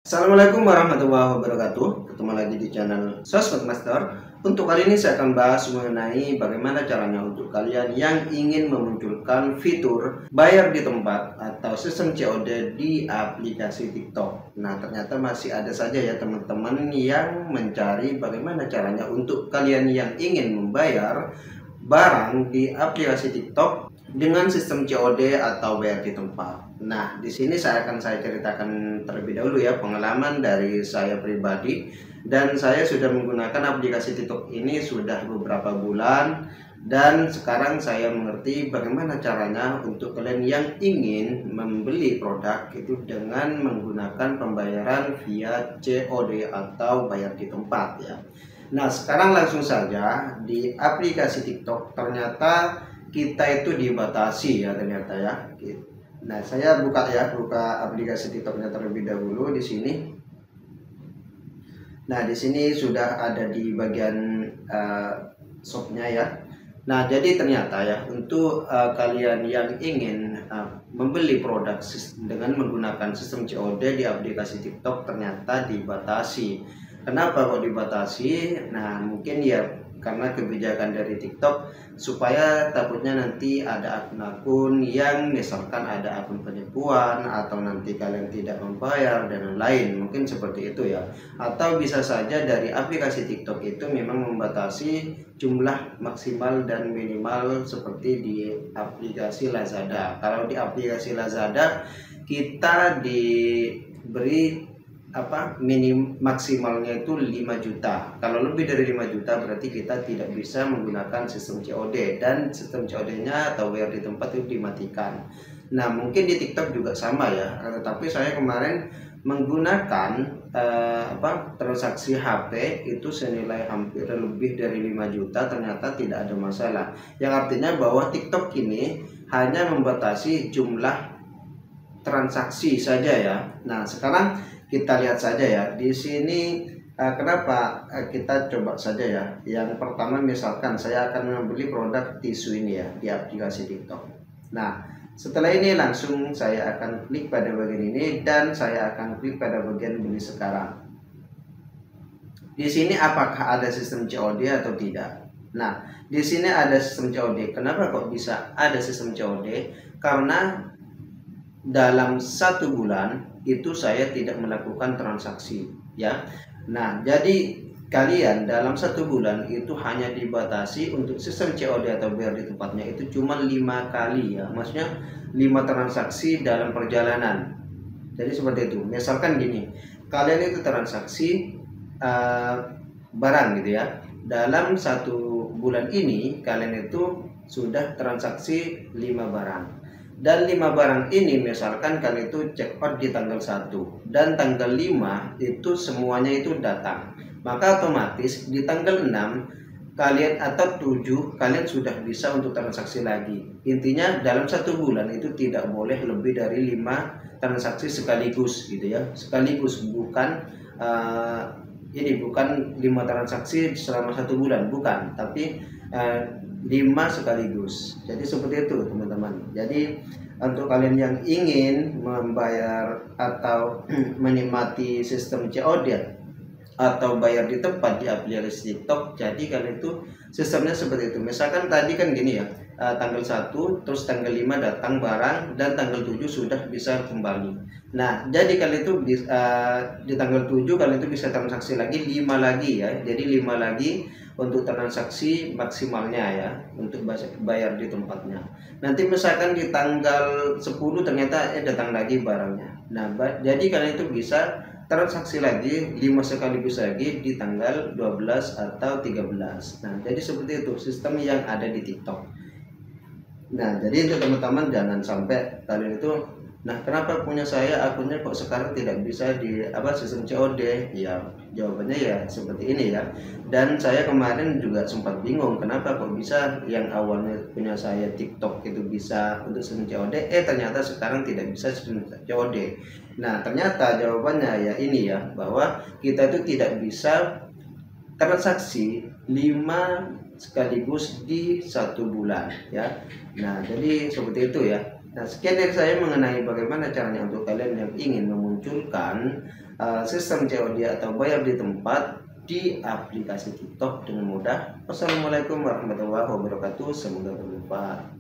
Assalamualaikum warahmatullahi wabarakatuh. Ketemu lagi di channel Sosmed Master. Untuk kali ini saya akan bahas mengenai bagaimana caranya untuk kalian yang ingin memunculkan fitur bayar di tempat atau sistem COD di aplikasi TikTok. Nah, ternyata masih ada saja ya teman-teman yang mencari bagaimana caranya untuk kalian yang ingin membayar barang di aplikasi TikTok dengan sistem COD atau bayar di tempat. Nah, di sini saya ceritakan terlebih dahulu ya pengalaman dari saya pribadi, dan saya sudah menggunakan aplikasi TikTok ini sudah beberapa bulan, dan sekarang saya mengerti bagaimana caranya untuk kalian yang ingin membeli produk itu dengan menggunakan pembayaran via COD atau bayar di tempat ya. Nah, sekarang langsung saja di aplikasi TikTok ternyata kita itu dibatasi ya ternyata ya. Nah, saya buka aplikasi TikToknya terlebih dahulu di sini. Nah, di sini sudah ada di bagian shopnya ya. Nah, jadi ternyata ya untuk kalian yang ingin membeli produk dengan menggunakan sistem COD di aplikasi TikTok ternyata dibatasi. Kenapa kok dibatasi? Nah, mungkin ya karena kebijakan dari TikTok supaya takutnya nanti ada akun-akun yang misalkan ada akun penipuan atau nanti kalian tidak membayar dan lain-lain, mungkin seperti itu ya. Atau bisa saja dari aplikasi TikTok itu memang membatasi jumlah maksimal dan minimal seperti di aplikasi Lazada. Kalau di aplikasi Lazada kita diberi maksimalnya itu 5 juta. Kalau lebih dari 5 juta berarti kita tidak bisa menggunakan sistem COD, dan sistem COD-nya atau bayar di tempat itu dimatikan. Nah, mungkin di TikTok juga sama ya. Tetapi saya kemarin menggunakan transaksi HP itu senilai hampir lebih dari 5 juta, ternyata tidak ada masalah. Yang artinya bahwa TikTok ini hanya membatasi jumlah transaksi saja ya. Nah, sekarang kita lihat saja ya di sini kenapa kita coba saja ya. Yang pertama, misalkan saya akan membeli produk tisu ini ya di aplikasi TikTok. Nah, setelah ini langsung saya akan klik pada bagian ini dan saya akan klik pada bagian beli sekarang. Di sini apakah ada sistem COD atau tidak? Nah, di sini ada sistem COD. Kenapa kok bisa ada sistem COD? Karena dalam 1 bulan itu saya tidak melakukan transaksi ya. Nah, jadi kalian dalam 1 bulan itu hanya dibatasi untuk sistem COD atau bayar di tempatnya itu cuma 5 kali ya, maksudnya 5 transaksi dalam perjalanan. Jadi seperti itu. Misalkan gini, kalian itu transaksi barang gitu ya, dalam 1 bulan ini kalian itu sudah transaksi 5 barang. Dan 5 barang ini misalkan kalian itu check out di tanggal 1 dan tanggal 5 itu semuanya itu datang. Maka otomatis di tanggal 6 kalian atau 7 kalian sudah bisa untuk transaksi lagi. Intinya dalam 1 bulan itu tidak boleh lebih dari 5 transaksi sekaligus gitu ya. Sekaligus, bukan ini bukan 5 transaksi selama 1 bulan, bukan, tapi 5 sekaligus. Jadi seperti itu teman-teman. Jadi untuk kalian yang ingin membayar atau menikmati sistem COD atau bayar di tempat di aplikasi TikTok, jadi kalian itu sistemnya seperti itu. Misalkan tadi kan gini ya, tanggal 1 terus tanggal 5 datang barang dan tanggal 7 sudah bisa kembali. Nah, jadi kalian itu di tanggal 7 kalian itu bisa transaksi lagi 5 lagi ya. Jadi 5 lagi untuk transaksi maksimalnya ya untuk bayar di tempatnya. Nanti misalkan di tanggal 10 ternyata datang lagi barangnya. Nah, jadi kalian itu bisa transaksi lagi 5 sekaligus lagi di tanggal 12 atau 13. Nah, jadi seperti itu sistem yang ada di TikTok. Nah, jadi untuk teman-teman jangan sampai kalian itu, nah kenapa punya saya akunnya kok sekarang tidak bisa di sistem COD? Ya jawabannya ya seperti ini ya. Dan saya kemarin juga sempat bingung kenapa kok bisa yang awalnya punya saya TikTok itu bisa untuk sistem COD, ternyata sekarang tidak bisa sistem COD. Nah, ternyata jawabannya ya ini ya, bahwa kita itu tidak bisa transaksi 5 sekaligus di 1 bulan ya. Nah, jadi seperti itu ya. Nah, sekian dari saya mengenai bagaimana caranya untuk kalian yang ingin memunculkan sistem COD atau bayar di tempat di aplikasi TikTok dengan mudah. Wassalamualaikum warahmatullahi wabarakatuh. Semoga bermanfaat.